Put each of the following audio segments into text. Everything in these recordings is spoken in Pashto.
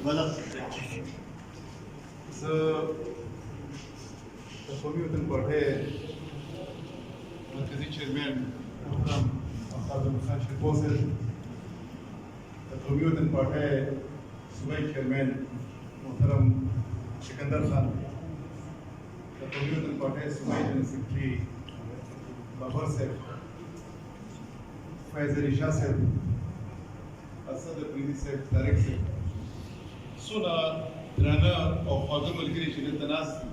غلط زه د قومي وطن پارټۍ مرکزي چیرمین محترم خادم خان شریفو صاحب، د قومي وطن پارټۍ صوبایي چیرمین محترم سکندر خان، د قومي وطن پارټۍ صوبایي جنرل سیکرټري بابر صاحب، فیض علي شاه صاحب، اسد افریدي صاحب، طارق صاحب، څونه درانه او خواږه ملګري چې دلته ناست دي.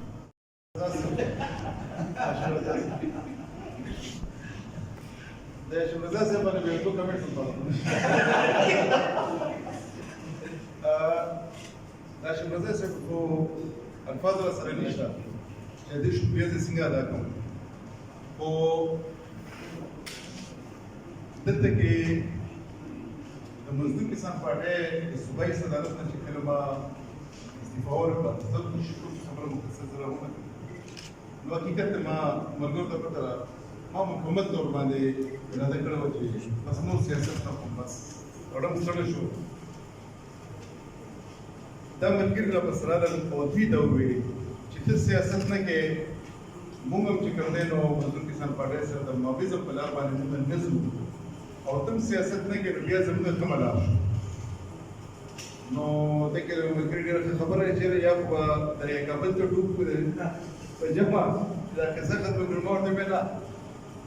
د هاشم رضا صاحب باندې به یو څو کمنټس وکړم. د هاشم رضا صاحب خو الفاظ راسره نشته چې د دې شکریه زه څنګه ادا کړم، خو دلته کې د مزدور کسان پارټۍ د صوبایي صدارت نه چې کله ما استعفا ورکړه، زه کوشش کوم چې خبره مختصر سره ونه کړم. نو حقیقت ما ملګرو ته پته ده، ما مکمل طور باندې اراده کړې وه چې بس نور سیاست نه کوم، بس رډم ستړی شو. دا ملګري راپسې راغلل او دوی ته وویل چې ته سیاست نه کوې، موږ هم چې کوم دی نو مزدور کسان پارټۍ سره د مابیزم په لار باندې موږ نه ځو، او تم سیاست نه کوې نو بیا زموږ کومه لار شو. نو دې کې ملګري ډېره ښه خبره یې چې یا خو به دریای کابل ته ډوب کړو په جمع دا قصه ختمه کړو. ما ورته وویل نه،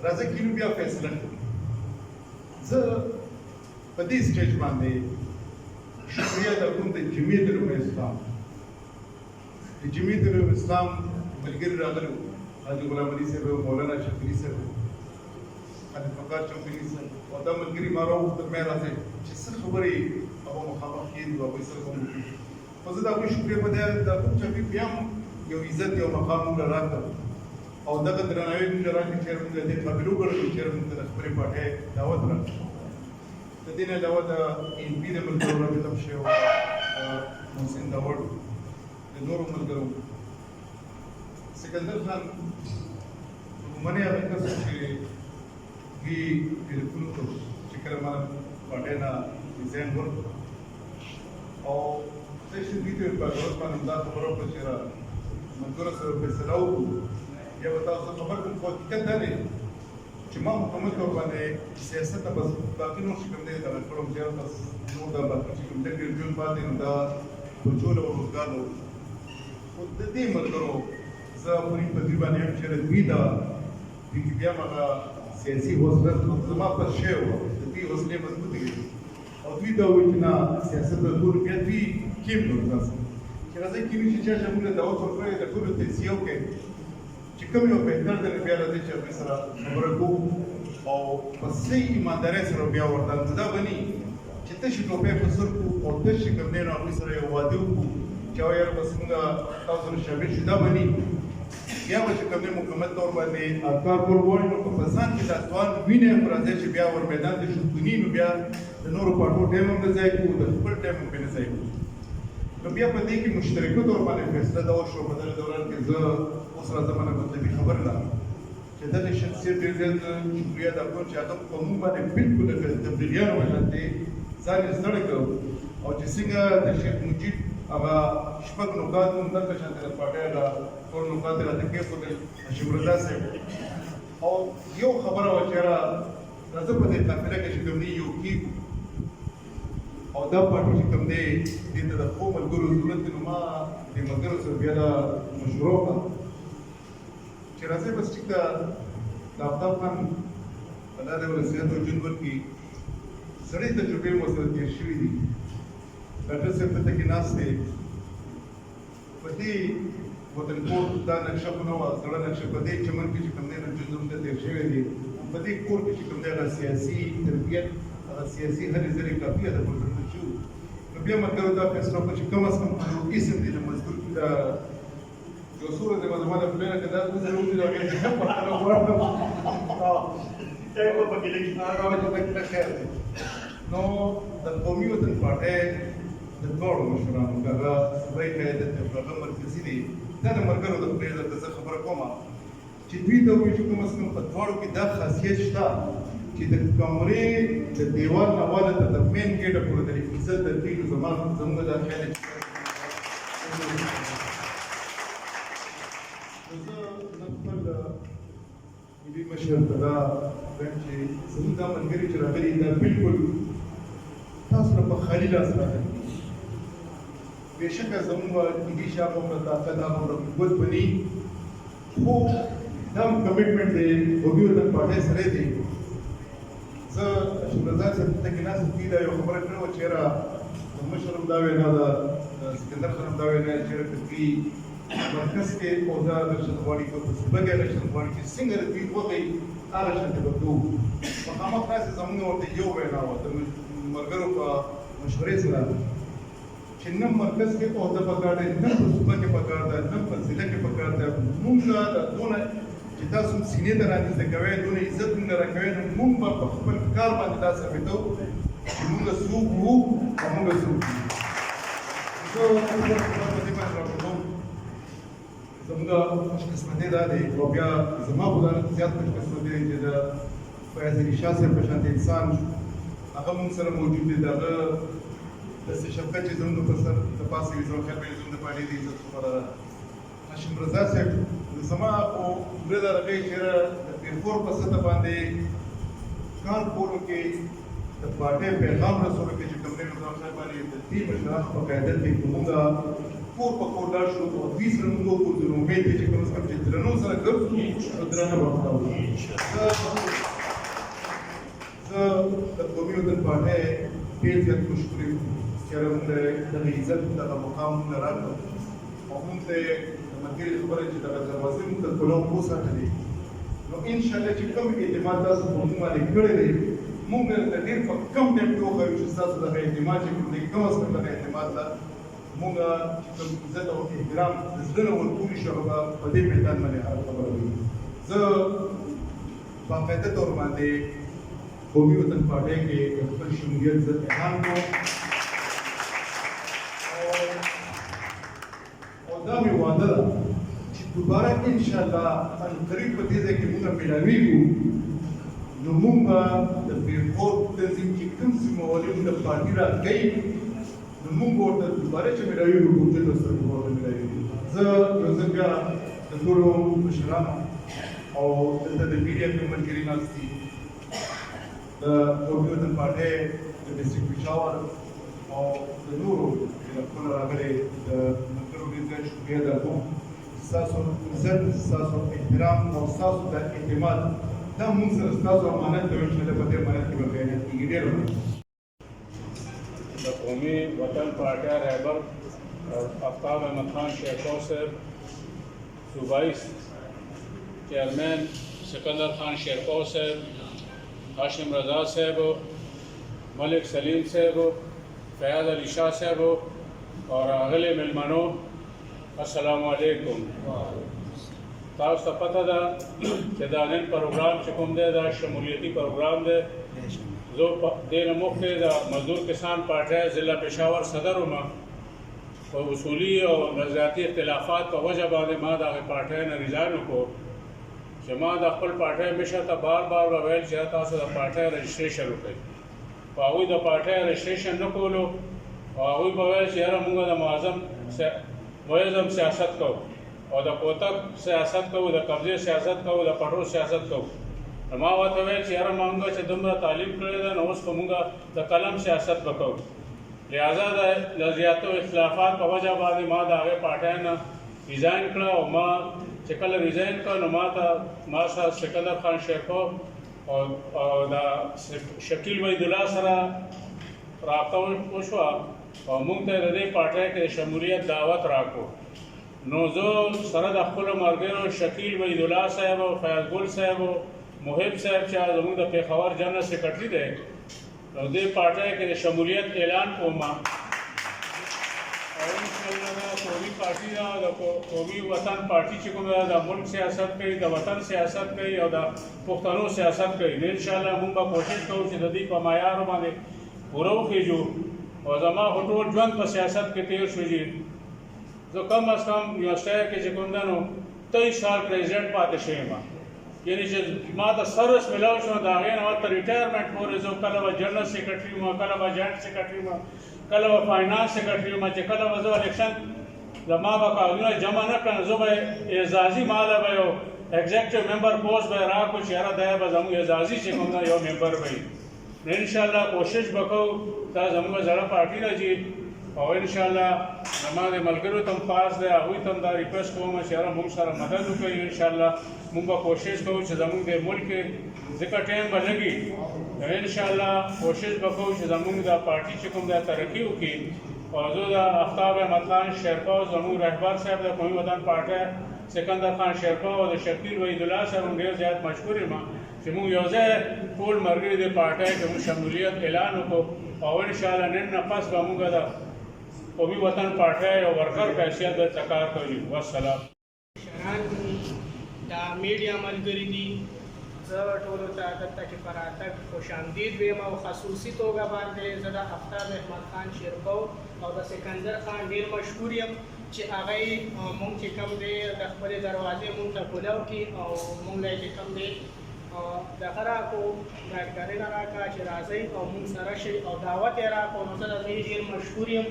راځه کینو بیا فیصله کوو. زه په دې سټیج باندې شکریه ادا کوم د جمعیت علماء اسلام، د جمعیت علماء اسلام ملګري راغلي وو، حاجي غلام علي صاحب، مولانا شفیعي صاحب، حاجي فقار چوکلي صاحب، او دا ملګري ما راوغوښتل مې راځئ چې څه خبرې هغه مخامخ کېږي او هغوی سره به وکړو. خو زه د هغوی شکریه په دې دا کوم چې هغوی بیا هم یو عزت یو مقام موږ له راکړ او دغه درناوی موږ له راکړ چې موږ له دې قابل وګڼلو چې موږ ته د خپلې پارټۍ دعوت راکړو. د دې نه علاوه د ایم پي د ملګرو رابطه هم شوې وه، محسن داوړ، د نورو ملګرو. سکندر خان عموماً هغه کس و چې دوی ټلیفون وکړو چې کله ما پارټۍ نه ریزاین ورکړو، او زه چې دوی ته په ورځ باندې دا خبره وکړه چې ملګرو سره فیصله وکړو. بیا به تاسو خبر کړم، خو حقیقت دا دی چې ما مکمل طور باندې سیاست ته بس باقي نور چې کوم دی دغه کړم، چې بس نور دا باقي چې کوم دی ژوند پاتې نو دا ټول روزګار نه وو. خو د دې ملګرو زه پوری په دې باندې یم چې دوی دا دوی کې بیا هغه سیاسي حوصله زما پر شوې وه، د دوی حوصلې مضبوطې وې او دوی دا وویل چې نه سیاست به ګورو. بیا دوی کیم نور تاسو چې راځئ کینو چې چا چې موږ له دعوت ورکړی د ټولو تجزیه وکړئ چې کوم یو بهتر دی بیا راځئ چې هغوی سره خبره کوو او په صحیح ایماندارۍ سره بیا ورته دا به نه چې تشې ټوپۍ په سر کړو او تش چې کوم دی نو هغوی سره یو واده وکړو چې او یاره بس موږ تاسو سره شامل شو، دا به نه بیا به چې کوم دی مکمل طور باندې کار کول غواړي. نو که په ځان کې دا توان وینئ خو راځئ چې بیا ور میدان ته شو کني، نو بیا د نورو پارټو ټایم هم نه ضایع کړو، د خپل ټایم هم پرې نه ضایع کړو. نو بیا په دې کې مشترکه طور باندې فیصله دا وشوه په دغه دوران کې زه اوس راځه مانه مطلبي خبره ده چې دغه شخصیت ډېر زیات شکریه ادا کوم چې هغه په موږ باندې بالکل لکه تبلیغیانو په شان دی ځان یې ستړی کړ، او چې څنګه د شیخ مجید هغه شپږ نکات مو همدغه شان د پارټۍ هغه ټول نکات یې راته کېښودل هاشم رضا صاحب. او یو خبره وه چې یاره راځه په دې قافله کې چې کوم دی یو کېږو او دا پارټي چې کوم دی دې ته د ښو ملګرو ضرورت دی. نو ما دې ملګرو سره بیا دا مشوره وکړه چې راځئ بس ټیک ده د آفتاب خان الله دې ورله صحت او ژوند ورکړي، سړې تجربې مو سره تېر شوي دي. ډاکټر صاحب دلته کې ناست دی، په دې وطنکور دا نقشه خو نه وه زړه نقشه، په دې چمن کې چې کوم دی نو ژوند زموږ تېر شوی دی، په دې کور کې چې کوم دی هغه سیاسي تربیت هغه سیاسي هلې ځلې کافي ده پر ضرورت شو. نو بیا ملګرو دا فیصله وکړه چې کم از کم اسم دی د مزدور کې دا یو سوره دی زما د پلینه کې دا ضرور دی د هغې څخه پرتله غواړم ټایم به پکې لګي هغه چې پکې خیر دی. نو د قومي وطن پارټۍ د دواړو مشرانو که هغه صوبایي قیادت دی که هغه مرکزي دی، دا د ملګرو د خولې درته زه خبره کومه چې دوی ته ووایي چې کم از کم په دواړو کې دا خاصیت شته چې د کمرې د دیوال نه واده ته د مین ګیټه پورې د عزت درکېږي زموږ دا خیال دی زه نن خپل ملي مشر ته دا وایم چې زموږ دا ملګري چې راغلي دا بلکل تاسو نه په خالي لاس راغلي بېشکه زموږ کېدای شي هغومره طاقت هغومره قوت به نه خو دا هم کمیټمنټ دی وګړي وطن پارټۍ سره دی زه شهرزاد صاحب ته کې ناست دي دا یوه خبره کړې وه چې یاره د مشر هم دا وینا ده د سکندر خان هم دا وینا چې یاره که دوی مرکز کې عہده اخیستل غواړي که په صوبه کې اخیستل غواړي چې څنګه د دوی وغواړي هغه شانتې به کوو مخامخ داسې زموږ ورته یو وینا وه د ملګرو په مشورې سره چې نه مرکز کې عہده پکار دی نه په صوبه کې پکار ده نه په ضلع کې پکار ده موږ دا دونه چې تاسو سینې ته رانږدې کوئ دونه عزت موږ راکوئ نو موږ به په خپل کار باندې دا ثابتوو چې موږ څوک وو او موږ څوک یو زه په دې باندې راپورټوم زموږ خوشقسمتي دا دی او بیا زما خو دا زیات خوشقسمتي دی چې د فیاض علي شاه صاحب په شانتې انسان هغه موږ سره موجود دی د هغه داسې شفقت چې زموږ په سر د پاسه وي زما خیال به زموږ د پارټۍ د عزت خبره ده هاشم رضا صاحب زما خو زړه دا راغی چې د پیرخور په سطح باندې کار کولو کې د پارټۍ پیغام رسولو کې چې کوم دی نظام صاحب باندې د دې مشرانو په قیادت کې که موږ کور په کور لاړ شو او دوی سره موږ وګورځو نو امید دی چې کم از کم چې درنو سره ګرځو نو درنه به خپله زه د قومي وطن پارټۍ ډېر زیات مشکور یم چې هغه موږ ته دغه عزت دغه مقام موږ ته راکړو او موږ ته ملګري خبره چې دغه دروازې موږ ته کولو وساتلې نو انشاءالله چې کوم اعتماد تاسو په موږ باندې کړی دی موږ د ډېر په کم ټایم کې وښیو چې ستاسو دغه اعتماد چې کوم دی کم از کم دغه اعتماد ته موږ چې کوم عزت او احترام د زړه نه ورکولي شو هغه په دې میدان باندې هغه خبره وي زه باقاعده طور باندې قومي وطن پارټۍ کې خپل شمولیت زه اعلان کوم او دا مې وعده ده چې دوباره انشاءالله عنقریب په دې ځای کې موږ میلاویږو نو موږ به د پیرخور تنظیم چې کوم سیمهوالي موږ د پارټي راکوي نو موږ ورته دوباره چې میلاویږو کوم ځای ته سره ورته میلاویږو زه یو ځل بیا د ټولو مشرانو او دلته د میډیا کې ملګري ناست دي د قومي وطن پارټۍ د ډسټرکټ پېښور او د نورو چې له خپله راغلي د ملګرو ډېر زیات شکریه ادا کوم ستاسو عزت ستاسو احترام او ستاسو د اعتماد دا موږ سره ستاسو امانت کوي انشاءالله په دې امانت کې به خیانت کېږي ډېر د قومي وطن پارټۍ رهبر آفتاب احمد خان شیخو صاحب صوبائی چیئرمین سکندر خان شیخو صاحب هاشم رضا صاحب ملک سلیم صاحب فیاض علی شاہ صاحب اور اغلی ملمنو السلام علیکم تاسو ته پته ده چې دا نن پروګرام چې کوم دی دا شمولیتي پروګرام دی زه دې نه مخکې د مزدور کسان پارټۍ ضلع پېښور صدر وم په اصولي او نظریاتي اختلافات په وجه باندې ما د هغې پارټۍ نه ریزاین وکړو چې ما د خپل پارټۍ مشر ته بار بار وویل چې تاسو د پارټۍ رجسټریشن وکړئ خو هغوی د پارټۍ رجسټریشن نه کولو او هغوی به ویل چې یاره موږ د معظم سیاست کوو او د کوتک سیاست کوو د قبضې سیاست کوو د پټرو سیاست کوو نو ما ورته ویل چې یاره موږ چې دومره تعلیم کړې ده نو اوس خو موږ د قلم سیاست به کوو لہذا د نظریاتو اختلافات په وجه باندې ما د هغې پارټۍ نه ریزاین کړه او ما چې کله ریزاین کړه نو ما سره سکندر خان شیخو او د شکیل وحیدالله سره رابطه وشوه او موږ ته د دې پارټۍ کې د شمولیت دعوت راکړو نو زه سره د خپلو ملګرو شکیل وحیدالله صاحب او فیاض ګل صاحب او محب صاحب چې زموږ د پېښور جنرل سیکرټري دی نو دې پارټۍ کې د شمولیت اعلان کوم او انشاءالله دا قومي پارټي ده د قومي وطن پارټي چې کوم ده د ملک سیاست کوي د وطن سیاست کوي او د پښتنو سیاست کوي نو انشاءالله موږ به کوشش کوو چې د دې په معیارو باندې پوره وخېږو او زما خو ټول ژوند په سیاست کې تېر شو چې زه کم از کم یونیورسټۍ کې چې کوم ده نو 23 سال پریزیډنټ پاتې شوی یم یعنی چې ما ته سروس ملاو شو د هغې نه ورته ریټایرمنټ پورې زه کله به جنرل سیکرټري وم کله به جاینټ سیکرټري وم کله به فاینانس سیکرټري وم چې کله به زه الیکشن زما به کاغذونه جمع نه کړم زه به اعزازي ماله به یو ایگزیکټیو ممبر پوسټ به راکړو چې یاره دا به زموږ اعزازي چې کوم یو ممبر به وي نو انشاءالله کوشش به کوو دا زموږ زړه پارټي ده چې او انشاءالله زما د ملګرو ته هم خاص دی هغوی ته هم دا ریکویسټ کوم چې یاره موږ سره مدد وکړي انشاءالله موږ به کوشش کوو چې زموږ د ملک ځکه ټایم به لګي انشاءالله کوشش به کوو چې زموږ دا پارټي چې کوم دا ترقي وکړي او زه د آفتاب احمد خان شیرپا زموږ رهبر صاحب د قومي وطن پارټۍ سکندر خان شیرپا او د شکیل وحید الله صاحب هم ډېر زیات مشکور یم چې موږ یو ځای ټول ملګري د پارټۍ کې موږ شمولیت اعلان وکړو او انشاءالله نن نه پس به موږ د قومي وطن پارټۍ او ورکر په حیثیت به کار کوي والسلام دا میډیا ملګري دي زه ټولو ته دلته کې په راتګ خوش آمدید ویم او خصوصي توګه باندې زه د آفتاب احمد خان شیرپا او د سکندر خان ډېر مشهور یم چې هغوی مونږ چې کوم دی د خپلې دروازې مونږ ته کولو کړي او مونږ له چې کوم دی دغه راکړو ډاکټرینه راکړه چې راځئ او مونږ سره شئ او دعوت یې راکړو نو زه د دې ډېر مشهور یم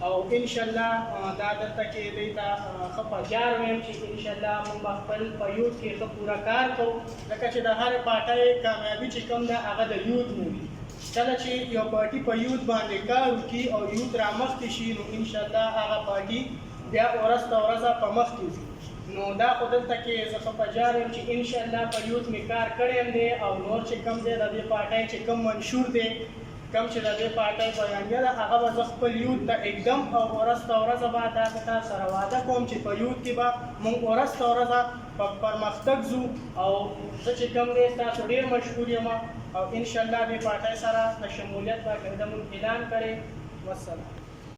او انشاءالله دا دلته کې دوی ته ښه په جار ویم چې انشاءالله مونږ به خپل په یوت کې ښه پوره کار کوو ځکه چې د هرې پارټۍ کامیابي چې کوم ده هغه د یوت نه وي کله چې یو پارټي په یوت باندې کار وکړي او یوت رامخکې شي نو انشاءالله هغه پارټي بیا ورځ په ورځ په مخکې ځي نو دا خو دلته کې زه ښه په جار یم چې انشاءالله په یوت مې کار کړی یم دی او نور چې کوم دی د دې پارټۍ چې کوم منشور دی کوم چې د دې پارټۍ بیانیه ده هغه به زه خپل یوت ته اقدم او ورځ په ورځ به دا تاسو سره وعده کوم چې په یوت کې به موږ ورځ په ورځ په پرمختګ ځو او زه چې کوم دی تاسو ډېر مشهور یم او انشاءالله دې پارټۍ سره د شمولیت به اقدم اعلان کړی والسلام